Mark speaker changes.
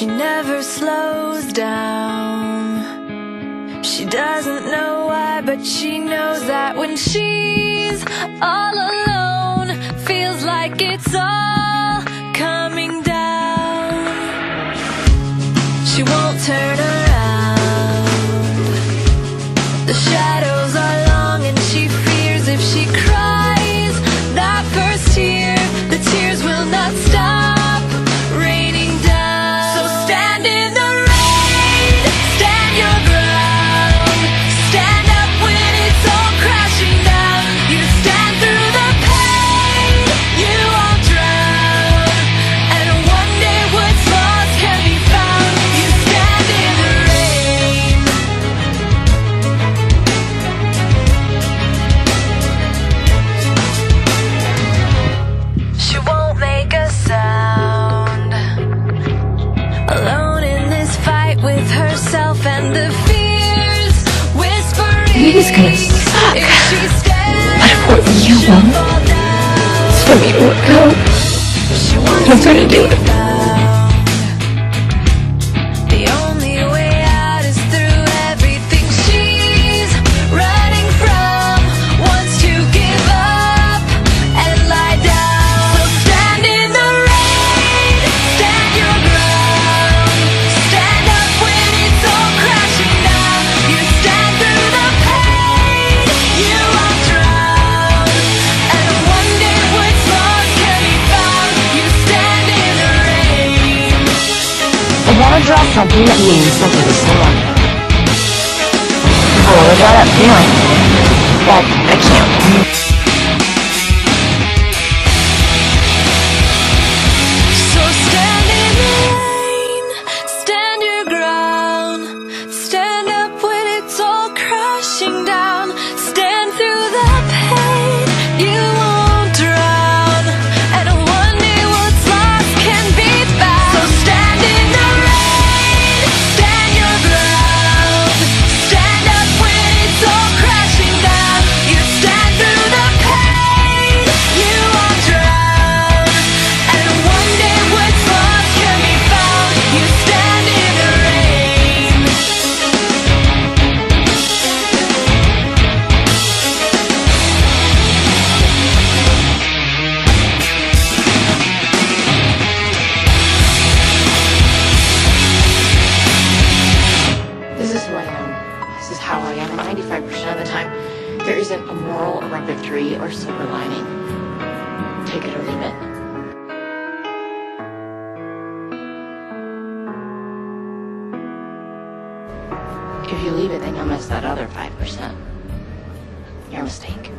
Speaker 1: She never slows down. She doesn't know why, but she knows that when she's all alone, feels like it's all coming down. She won't turn around. The shadows are long and she fears if she cries that first tear, the tears will not stop raining down. So stand in the rain, stand your ground, stand up when it's all crashing down. You stand through the pain, you won't drown, and one day what's lost can be found. You stand in the rain. She won't make a sound, alone in this fight with herself and the fears whispering.
Speaker 2: He's gonna suck.
Speaker 1: If she stays,
Speaker 2: But what you want is for me to let go. I'm gonna do it.
Speaker 1: The only way out is through everything she's running from, wants to give up and lie down. So stand in the rain, stand your ground, stand up when it's all crashing down. You stand through the pain, you won't drown, and one day what's lost can be found. You stand in the rain.
Speaker 2: I wanna draw something that means something to someone. I wanna draw that feeling, but I can't.
Speaker 1: So stand in the rain, stand your ground, stand up when it's all crashing down, stand through the pain, you won't drown, and one day what's lost can be found. So stand in the rain, stand your ground, stand up when it's all crashing down. You stand through the pain, you won't drown, and one day what's lost can be found. You stand in the rain.
Speaker 2: This is who I am. This is how I am 95% of the time. There isn't a moral or a victory or silver lining. Take it or leave it. If you leave it, then you'll miss that other 5%. Your mistake.